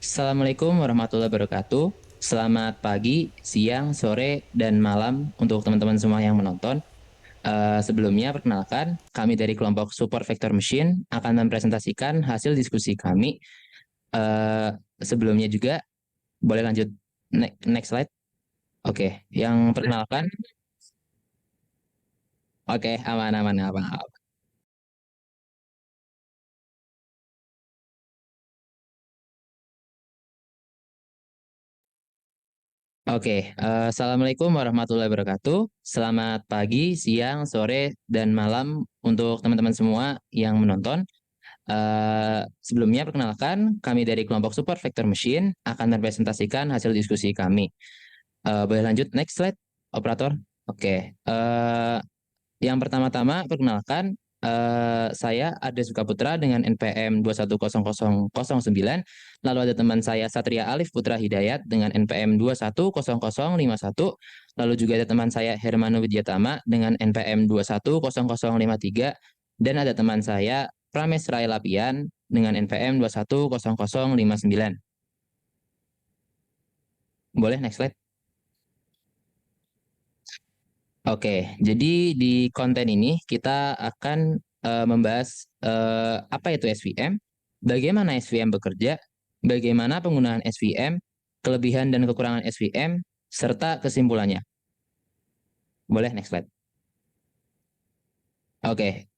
Assalamualaikum warahmatullahi wabarakatuh. Selamat pagi, siang, sore, dan malam untuk teman-teman semua yang menonton. Sebelumnya, perkenalkan, kami dari kelompok Support Vector Machine akan mempresentasikan hasil diskusi kami. Eh, Sebelumnya juga, boleh lanjut next slide. Oke, yang perkenalkan, oke, aman, aman, aman. Oke, Assalamualaikum warahmatullahi wabarakatuh. Selamat pagi, siang, sore, dan malam untuk teman-teman semua yang menonton. Sebelumnya perkenalkan, kami dari kelompok Support Vector Machine akan mempresentasikan hasil diskusi kami. Boleh lanjut next slide, operator? Oke, yang pertama-tama perkenalkan, saya Ades Sukaputra dengan NPM 2100009. Lalu ada teman saya Satria Alif Putra Hidayat dengan NPM 2100051. Lalu juga ada teman saya Hermano Widyatama dengan NPM 2100053. Dan ada teman saya Prames Rai Lapian dengan NPM 2100059. Boleh next slide? Oke, jadi di konten ini kita akan membahas apa itu SVM, bagaimana SVM bekerja, bagaimana penggunaan SVM, kelebihan dan kekurangan SVM, serta kesimpulannya. Boleh next slide. Oke,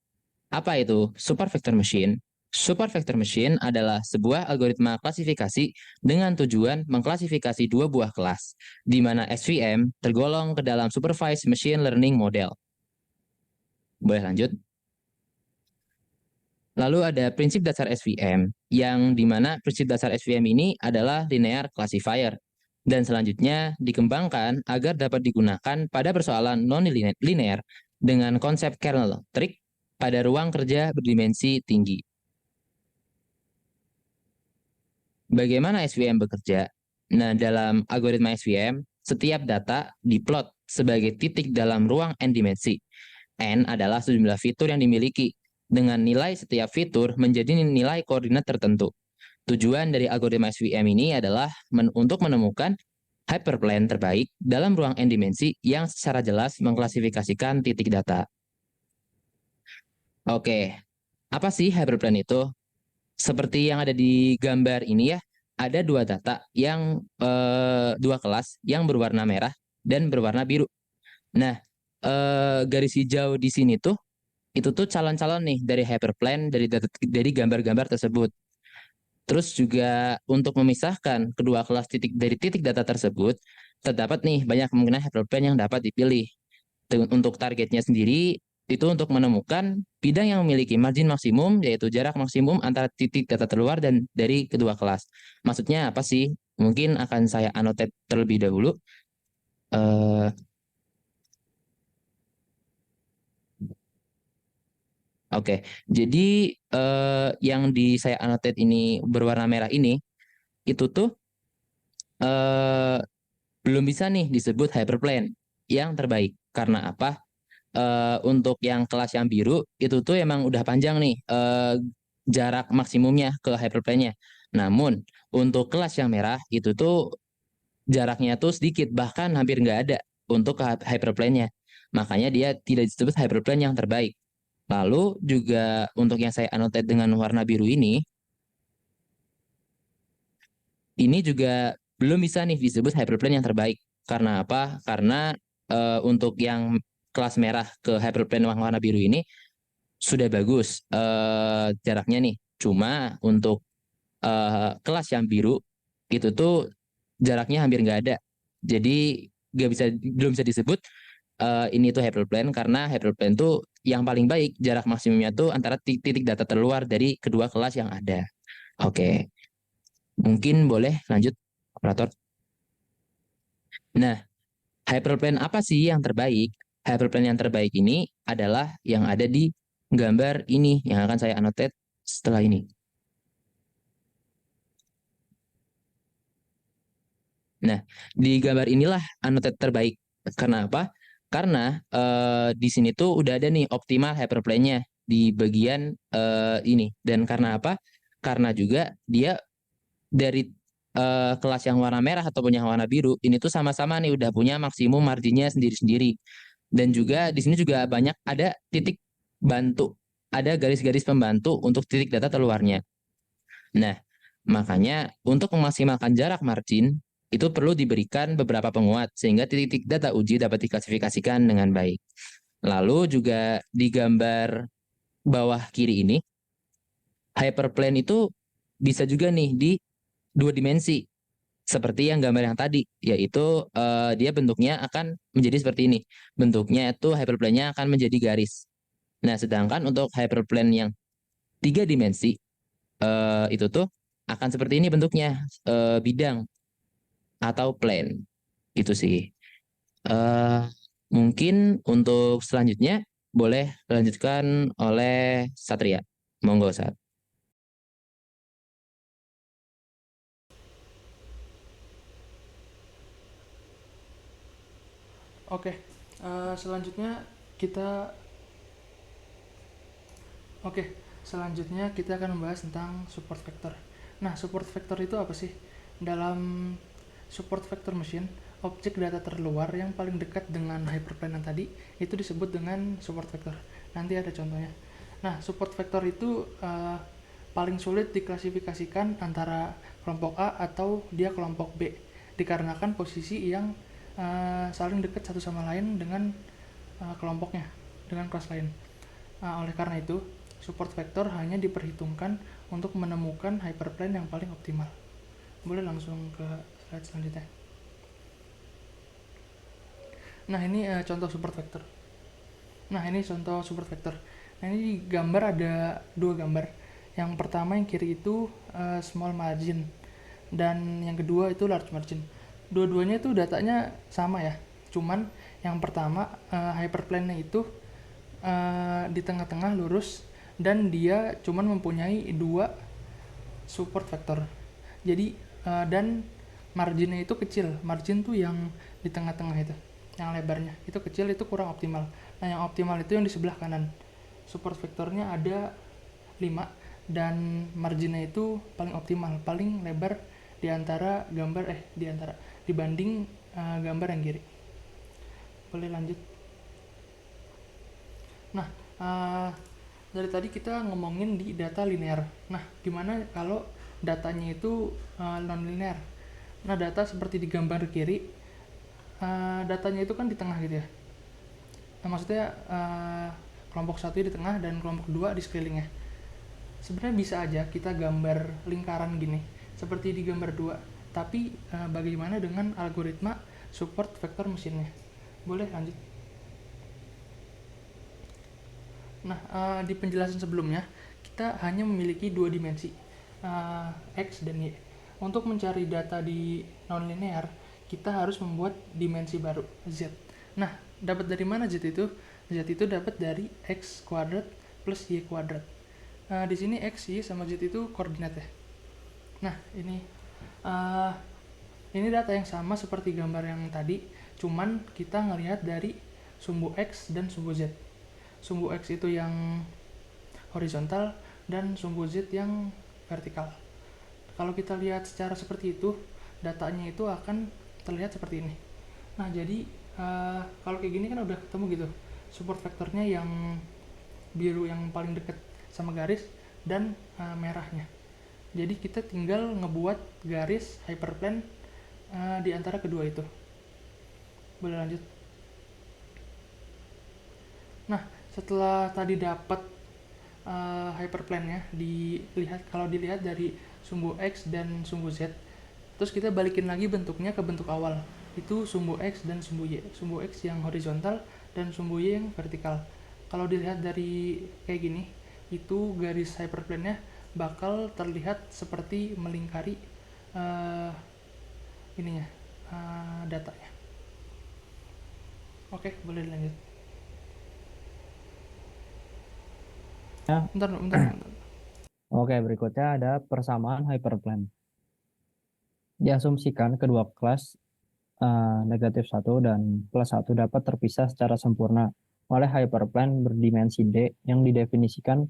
apa itu Super Vector Machine? Super Vector Machine adalah sebuah algoritma klasifikasi dengan tujuan mengklasifikasi dua buah kelas, di mana SVM tergolong ke dalam Supervised Machine Learning Model. Boleh lanjut? Lalu ada prinsip dasar SVM, yang dimana prinsip dasar SVM ini adalah linear classifier, dan selanjutnya dikembangkan agar dapat digunakan pada persoalan non-linear dengan konsep kernel trig pada ruang kerja berdimensi tinggi. Bagaimana SVM bekerja? Nah, dalam algoritma SVM, setiap data diplot sebagai titik dalam ruang n dimensi. N adalah sejumlah fitur yang dimiliki, dengan nilai setiap fitur menjadi nilai koordinat tertentu. Tujuan dari algoritma SVM ini adalah untuk menemukan hyperplane terbaik dalam ruang n dimensi yang secara jelas mengklasifikasikan titik data. Oke, apa sih hyperplane itu? Seperti yang ada di gambar ini ya, ada dua data yang dua kelas yang berwarna merah dan berwarna biru. Nah, garis hijau di sini tuh itu tuh calon-calon nih dari hyperplane dari gambar-gambar tersebut. Terus juga untuk memisahkan kedua kelas titik dari titik data tersebut, terdapat nih banyak kemungkinan hyperplane yang dapat dipilih. Untuk targetnya sendiri itu untuk menemukan bidang yang memiliki margin maksimum, yaitu jarak maksimum antara titik data terluar dan dari kedua kelas. Maksudnya apa sih? Mungkin akan saya annotate terlebih dahulu. Eh, Oke, jadi yang di saya annotate ini berwarna merah ini itu tuh eh, belum bisa nih disebut hyperplane yang terbaik. Karena apa? Untuk yang kelas yang biru itu tuh emang udah panjang nih jarak maksimumnya ke hyperplane-nya. Namun untuk kelas yang merah itu tuh jaraknya tuh sedikit, bahkan hampir nggak ada untuk ke hyperplane-nya. Makanya dia tidak disebut hyperplane yang terbaik. Lalu juga untuk yang saya annotate dengan warna biru ini juga belum bisa nih disebut hyperplane yang terbaik. Karena apa? Karena untuk yang kelas merah ke hyperplane warna biru ini sudah bagus jaraknya nih. Cuma untuk kelas yang biru itu tuh jaraknya hampir nggak ada. Jadi nggak bisa belum bisa disebut ini tuh hyperplane karena hyperplane tuh yang paling baik jarak maksimumnya tuh antara titik data terluar dari kedua kelas yang ada. Oke, mungkin boleh lanjut operator. Nah, hyperplane apa sih yang terbaik? Hyperplane yang terbaik ini adalah yang ada di gambar ini yang akan saya annotate setelah ini. Nah, di gambar inilah annotate terbaik. Karena apa? Karena di sini tuh udah ada nih optimal hyperplane-nya di bagian ini. Dan karena apa? Karena juga dia dari kelas yang warna merah ataupun yang warna biru, ini tuh sama-sama nih udah punya maksimum marginnya sendiri-sendiri. Dan juga di sini juga banyak ada titik bantu, ada garis-garis pembantu untuk titik data terluarnya. Nah, makanya untuk memaksimalkan jarak margin, itu perlu diberikan beberapa penguat sehingga titik-titik data uji dapat diklasifikasikan dengan baik. Lalu juga di gambar bawah kiri ini, hyperplane itu bisa juga nih di dua dimensi. Seperti yang gambar yang tadi, yaitu dia bentuknya akan menjadi seperti ini. Bentuknya itu hyperplane-nya akan menjadi garis. Nah, sedangkan untuk hyperplane yang tiga dimensi, itu tuh akan seperti ini bentuknya, bidang atau plane. Gitu sih. Eh, Mungkin untuk selanjutnya boleh dilanjutkan oleh Satria. Monggo, Sat. Oke, selanjutnya kita oke, selanjutnya kita akan membahas tentang support vector. Nah, support vector itu apa sih? Dalam support vector machine, objek data terluar yang paling dekat dengan hyperplane yang tadi itu disebut dengan support vector. Nanti ada contohnya. Nah, support vector itu paling sulit diklasifikasikan antara kelompok A atau dia kelompok B dikarenakan posisi yang saling dekat satu sama lain dengan kelompoknya, dengan kelas lain. Oleh karena itu, support vector hanya diperhitungkan untuk menemukan hyperplane yang paling optimal. Boleh langsung ke slide selanjutnya. Nah, ini contoh support vector. Nah, ini contoh support vector. Nah, ini di gambar ada dua gambar. Yang pertama yang kiri itu small margin dan yang kedua itu large margin. Dua-duanya itu datanya sama ya. Cuman yang pertama hyperplane-nya itu di tengah-tengah lurus dan dia cuman mempunyai dua support vector. Jadi dan marginnya itu kecil. Margin tuh yang di tengah-tengah itu, yang lebarnya itu kecil, itu kurang optimal. Nah, yang optimal itu yang di sebelah kanan. Support vektornya ada 5 dan marginnya itu paling optimal, paling lebar di antara gambar di antara dibanding gambar yang kiri. Boleh lanjut. Nah, dari tadi kita ngomongin di data linear. Nah, gimana kalau datanya itu non linear? Nah, data seperti di gambar kiri, datanya itu kan di tengah gitu ya. Nah, maksudnya kelompok satu di tengah dan kelompok dua di sekelilingnya. Sebenarnya bisa aja kita gambar lingkaran gini, seperti di gambar dua. Tapi bagaimana dengan algoritma support vector mesinnya? Boleh lanjut. Nah, di penjelasan sebelumnya, kita hanya memiliki dua dimensi, X dan Y. Untuk mencari data di nonlinear, kita harus membuat dimensi baru, Z. Nah, dapat dari mana Z itu? Z itu dapat dari X kuadrat plus Y kuadrat. Di sini X, Y, sama Z itu koordinat ya. Nah, uh, ini data yang sama seperti gambar yang tadi, cuman kita ngelihat dari sumbu X dan sumbu Z. Sumbu X itu yang horizontal dan sumbu Z yang vertikal. Kalau kita lihat secara seperti itu, datanya itu akan terlihat seperti ini. Nah, jadi kalau kayak gini kan udah ketemu gitu, support vektornya yang biru yang paling dekat sama garis dan merahnya. Jadi kita tinggal ngebuat garis hyperplane di antara kedua itu. Boleh lanjut. Nah, setelah tadi dapat hyperplane-nya, kalau dilihat dari sumbu X dan sumbu Z, terus kita balikin lagi bentuknya ke bentuk awal. Itu sumbu X dan sumbu Y. Sumbu X yang horizontal dan sumbu Y yang vertikal. Kalau dilihat dari kayak gini, itu garis hyperplane-nya bakal terlihat seperti melingkari uh, ininya, datanya. Oke, boleh dilanjut. Ya, Bentar, bentar, bentar. oke, berikutnya ada persamaan hyperplane. Diasumsikan kedua kelas negatif satu dan plus satu dapat terpisah secara sempurna oleh hyperplane berdimensi D yang didefinisikan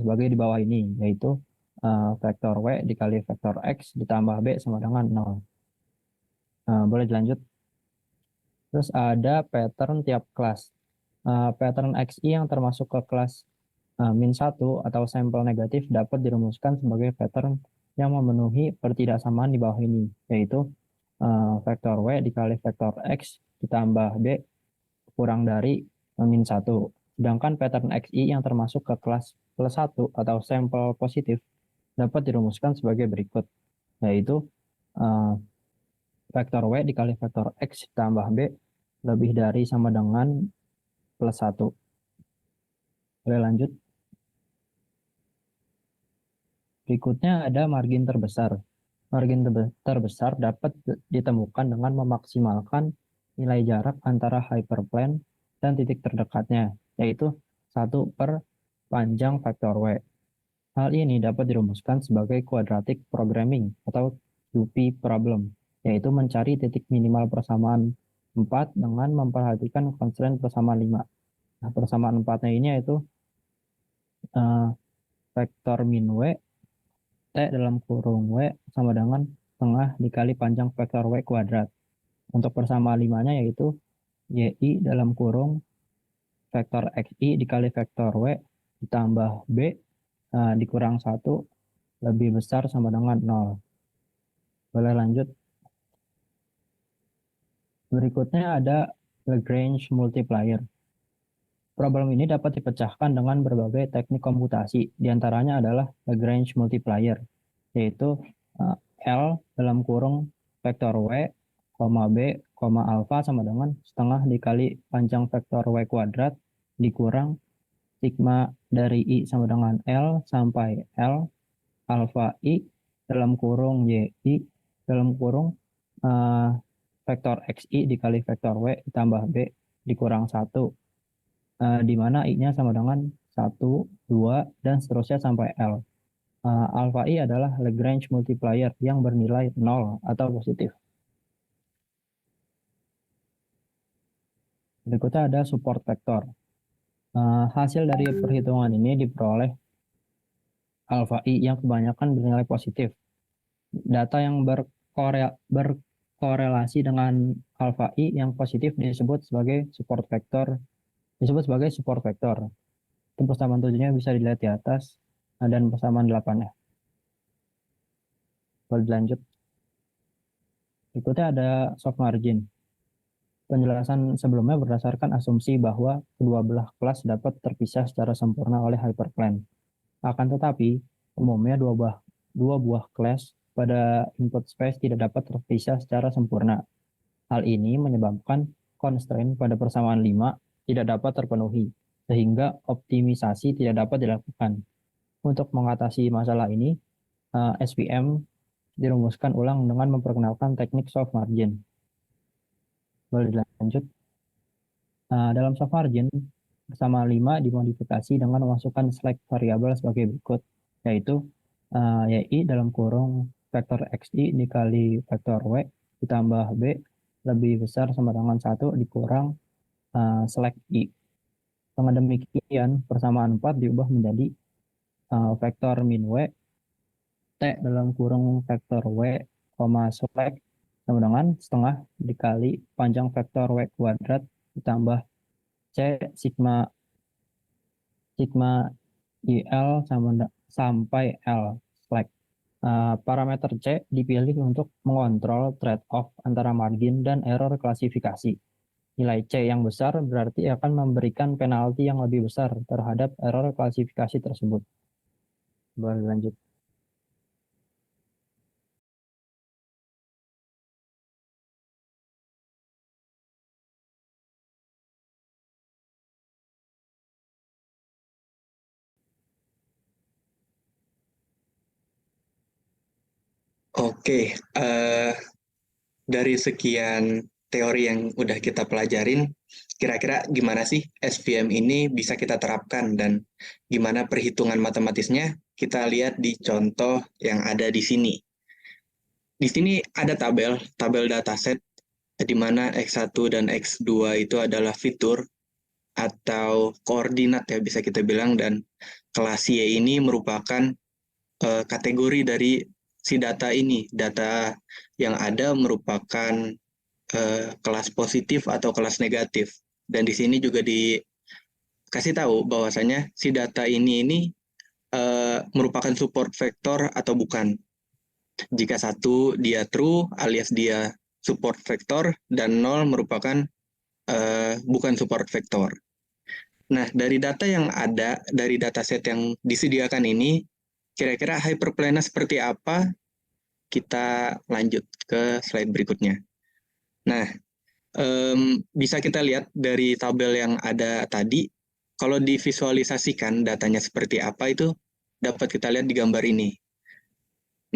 sebagai di bawah ini, yaitu vektor W dikali vektor X ditambah B sama dengan 0. Boleh dilanjut. Terus ada pattern tiap kelas. Pattern XI yang termasuk ke kelas -1 atau sampel negatif dapat dirumuskan sebagai pattern yang memenuhi pertidaksamaan di bawah ini, yaitu vektor W dikali vektor X ditambah B kurang dari -1. Sedangkan pattern XI yang termasuk ke kelas +1 atau sampel positif dapat dirumuskan sebagai berikut, yaitu vektor W dikali vektor X ditambah B lebih dari sama dengan +1. Boleh lanjut. Berikutnya ada margin terbesar. Margin terbesar dapat ditemukan dengan memaksimalkan nilai jarak antara hyperplane dan titik terdekatnya, yaitu 1 per panjang vektor W. Hal ini dapat dirumuskan sebagai quadratic programming atau QP problem, yaitu mencari titik minimal persamaan 4 dengan memperhatikan constraint persamaan 5. Nah, persamaan 4-nya ini yaitu vektor min W T dalam kurung W sama dengan setengah dikali panjang vektor W kuadrat. Untuk persamaan 5-nya yaitu YI dalam kurung vektor XI dikali vektor W ditambah B dikurang 1 lebih besar sama dengan 0. Boleh lanjut. Berikutnya ada Lagrange multiplier. Problem ini dapat dipecahkan dengan berbagai teknik komputasi, diantaranya adalah Lagrange multiplier, yaitu L dalam kurung vektor W, B, alpha sama dengan setengah dikali panjang vektor W kuadrat dikurang sigma dari I sama dengan L sampai L alpha I dalam kurung YI dalam kurung vektor XI dikali vektor W ditambah B dikurang 1, di mana I-nya sama dengan 1, 2, dan seterusnya sampai L. Alpha I adalah Lagrange multiplier yang bernilai 0 atau positif. Berikutnya ada support vector. Hasil dari perhitungan ini diperoleh alpha I yang kebanyakan bernilai positif. Data yang berkorelasi dengan alpha I yang positif disebut sebagai support vector. Itu persamaan 7-nya bisa dilihat di atas dan persamaan 8-nya. Boleh dilanjut. Berikutnya ada soft margin. Penjelasan sebelumnya berdasarkan asumsi bahwa kedua belah kelas dapat terpisah secara sempurna oleh hyperplane. Akan tetapi, umumnya dua buah kelas pada input space tidak dapat terpisah secara sempurna. Hal ini menyebabkan constraint pada persamaan 5 tidak dapat terpenuhi, sehingga optimisasi tidak dapat dilakukan. Untuk mengatasi masalah ini, SVM dirumuskan ulang dengan memperkenalkan teknik soft margin. Boleh dilanjut. Dalam soft margin, persamaan 5 dimodifikasi dengan memasukkan slack variabel sebagai berikut, yaitu YI dalam kurung vektor XI dikali vektor W ditambah B lebih besar sama dengan 1 dikurang slack I. Dengan demikian, persamaan 4 diubah menjadi vektor min W T dalam kurung vektor W, slack sama dengan setengah dikali panjang vektor W kuadrat ditambah C sigma IL sampai L slack. Parameter C dipilih untuk mengontrol trade-off antara margin dan error klasifikasi. Nilai C yang besar berarti akan memberikan penalti yang lebih besar terhadap error klasifikasi tersebut. Boleh lanjut. Oke, dari sekian teori yang udah kita pelajarin, kira-kira gimana sih SVM ini bisa kita terapkan dan gimana perhitungan matematisnya? Kita lihat di contoh yang ada di sini. Di sini ada tabel dataset di mana X1 dan X2 itu adalah fitur atau koordinat ya bisa kita bilang, dan kelas Y ini merupakan kategori dari si data ini. Data yang ada merupakan kelas positif atau kelas negatif. Dan di sini juga dikasih tahu bahwasanya si data ini merupakan support vector atau bukan. Jika 1 dia true alias dia support vector dan 0 merupakan bukan support vector. Nah, dari data yang ada, dari dataset yang disediakan ini, kira-kira hyperplane seperti apa? Kita lanjut ke slide berikutnya. Nah, bisa kita lihat dari tabel yang ada tadi, kalau divisualisasikan datanya seperti apa itu dapat kita lihat di gambar ini.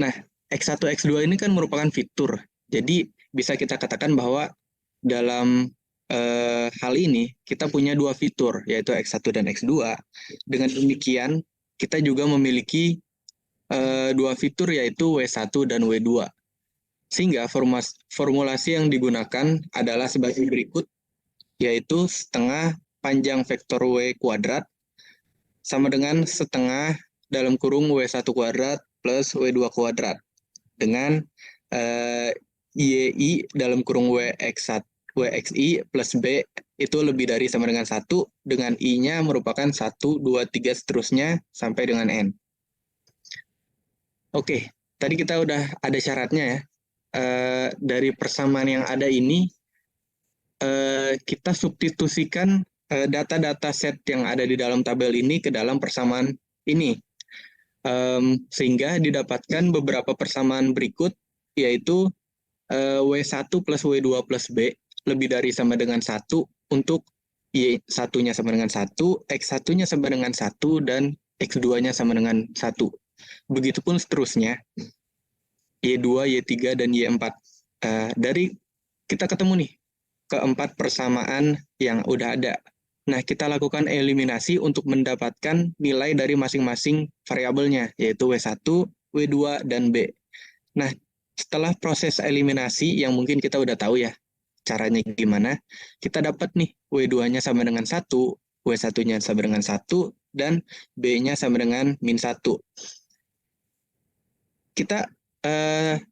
Nah, X1, X2 ini kan merupakan fitur. Jadi, bisa kita katakan bahwa dalam hal ini kita punya 2 fitur, yaitu X1 dan X2. Dengan demikian, kita juga memiliki 2 fitur, yaitu W1 dan W2. Sehingga formulasi yang digunakan adalah sebagai berikut, yaitu setengah panjang vektor W kuadrat sama dengan setengah dalam kurung W1 kuadrat plus W2 kuadrat. Dengan YI dalam kurung WXI plus B itu lebih dari sama dengan 1, dengan I-nya merupakan 1, 2, 3, seterusnya sampai dengan N. Oke, tadi kita udah ada syaratnya ya. Dari persamaan yang ada ini, kita substitusikan data-data set yang ada di dalam tabel ini ke dalam persamaan ini. Sehingga didapatkan beberapa persamaan berikut, yaitu W1 plus W2 plus B lebih dari sama dengan 1 untuk Y1-nya sama dengan 1, X1-nya sama dengan 1, dan X2-nya sama dengan 1. Begitupun seterusnya, Y2, Y3, dan Y4. Dari kita ketemu nih, keempat persamaan yang udah ada. Nah, kita lakukan eliminasi untuk mendapatkan nilai dari masing-masing variabelnya, yaitu W1, W2, dan B. Nah, setelah proses eliminasi yang mungkin kita udah tahu ya caranya gimana, kita dapat nih W2-nya sama dengan 1, W1-nya sama dengan 1, dan B-nya sama dengan min 1. Kita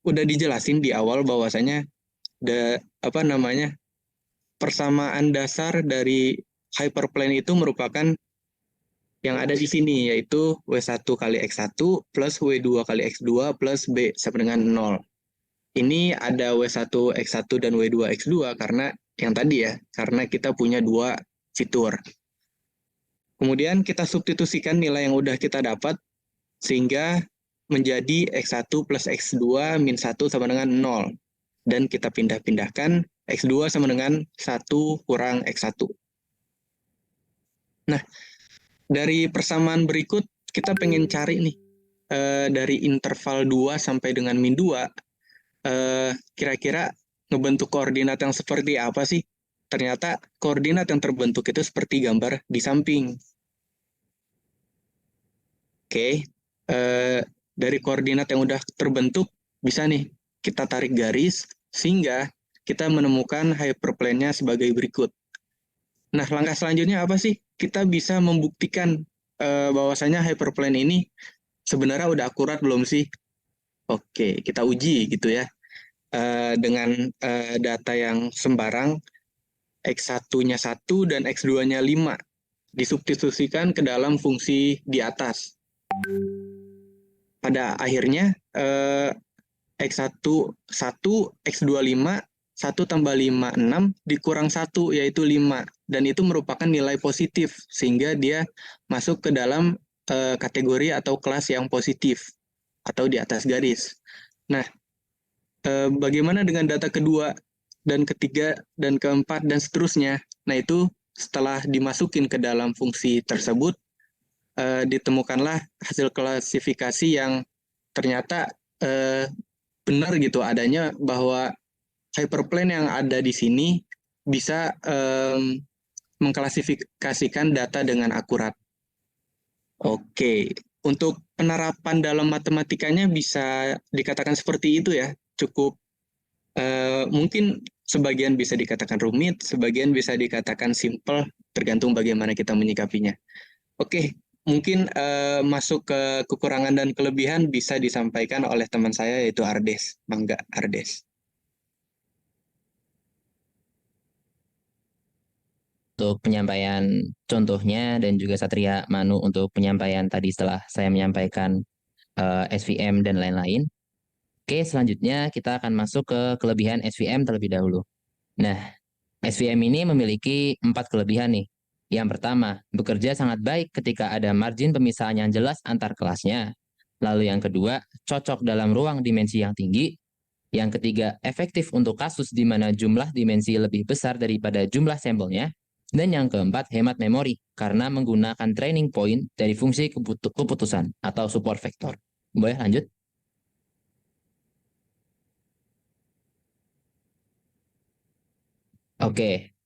udah dijelasin di awal bahwasanya persamaan dasar dari hyperplane itu merupakan yang ada di sini, yaitu W1 kali X1 plus W2 kali X2 plus B sama dengan 0. Ini ada W1 X1 dan W2 X2 karena yang tadi ya, karena kita punya 2 fitur. Kemudian kita substitusikan nilai yang udah kita dapat sehingga menjadi X1 plus X2 min 1 sama dengan 0. Dan kita pindah-pindahkan X2 sama dengan 1 kurang X1. Nah, dari persamaan berikut kita pengen cari nih dari interval 2 sampai dengan min 2, kira-kira ngebentuk koordinat yang seperti apa sih? Ternyata koordinat yang terbentuk itu seperti gambar di samping. Oke, dari koordinat yang udah terbentuk, bisa nih kita tarik garis, sehingga kita menemukan hyperplane-nya sebagai berikut. Nah, langkah selanjutnya apa sih? Kita bisa membuktikan bahwasanya hyperplane ini sebenarnya udah akurat belum sih? Oke, kita uji gitu ya. Dengan data yang sembarang, X1-nya 1 dan X2-nya 5 disubstitusikan ke dalam fungsi di atas. Pada akhirnya X1 1, X2 5, 1 tambah 5 6 dikurang 1 yaitu 5, dan itu merupakan nilai positif sehingga dia masuk ke dalam kategori atau kelas yang positif atau di atas garis. Nah, bagaimana dengan data kedua dan ketiga dan keempat dan seterusnya? Nah, itu setelah dimasukin ke dalam fungsi tersebut, ditemukanlah hasil klasifikasi yang ternyata benar gitu adanya, bahwa hyperplane yang ada di sini bisa mengklasifikasikan data dengan akurat. Oke, untuk penerapan dalam matematikanya bisa dikatakan seperti itu ya, cukup mungkin sebagian bisa dikatakan rumit, sebagian bisa dikatakan simple, tergantung bagaimana kita menyikapinya. Oke, mungkin masuk ke kekurangan dan kelebihan bisa disampaikan oleh teman saya yaitu Ardes. Mangga Ardes. Untuk penyampaian contohnya dan juga Satria Manu untuk penyampaian tadi setelah saya menyampaikan SVM dan lain-lain. Oke, selanjutnya kita akan masuk ke kelebihan SVM terlebih dahulu. Nah, SVM ini memiliki 4 kelebihan nih. Yang pertama, bekerja sangat baik ketika ada margin pemisahan yang jelas antar kelasnya. Lalu yang kedua, cocok dalam ruang dimensi yang tinggi. Yang ketiga, efektif untuk kasus di mana jumlah dimensi lebih besar daripada jumlah sampelnya. Dan yang keempat, hemat memori karena menggunakan training point dari fungsi keputusan atau support vector. Boleh lanjut? Oke,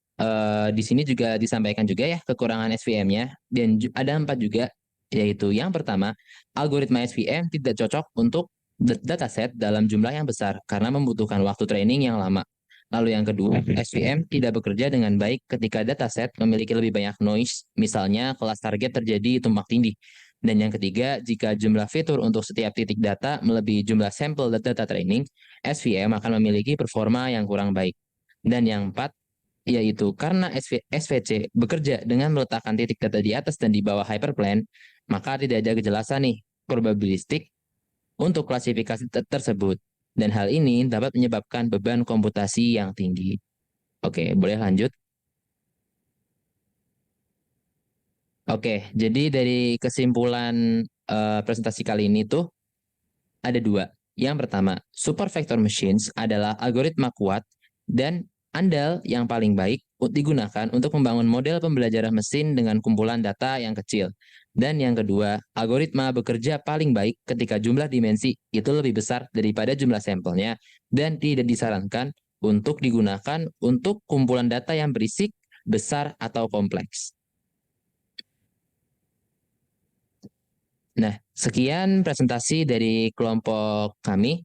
di sini juga disampaikan juga ya kekurangan SVM-nya dan ada 4 juga, yaitu yang pertama, algoritma SVM tidak cocok untuk dataset dalam jumlah yang besar karena membutuhkan waktu training yang lama. Lalu yang kedua, SVM tidak bekerja dengan baik ketika dataset memiliki lebih banyak noise, misalnya kelas target terjadi tumpang tindih. Dan yang ketiga, jika jumlah fitur untuk setiap titik data melebihi jumlah sampel data training, SVM akan memiliki performa yang kurang baik. Dan yang empat, yaitu karena SVC bekerja dengan meletakkan titik data di atas dan di bawah hyperplane, maka tidak ada kejelasan nih probabilistik untuk klasifikasi tersebut. Dan hal ini dapat menyebabkan beban komputasi yang tinggi. Oke, boleh lanjut? Oke, jadi dari kesimpulan presentasi kali ini tuh ada 2. Yang pertama, super vector machines adalah algoritma kuat dan andal yang paling baik digunakan untuk membangun model pembelajaran mesin dengan kumpulan data yang kecil. Dan yang kedua, algoritma bekerja paling baik ketika jumlah dimensi itu lebih besar daripada jumlah sampelnya dan tidak disarankan untuk digunakan untuk kumpulan data yang berisik, besar, atau kompleks. Nah, sekian presentasi dari kelompok kami.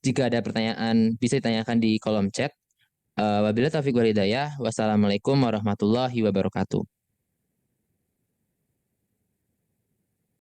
Jika ada pertanyaan bisa ditanyakan di kolom chat. Wabillahi taufiq wal hidayah. Wassalamualaikum warahmatullahi wabarakatuh.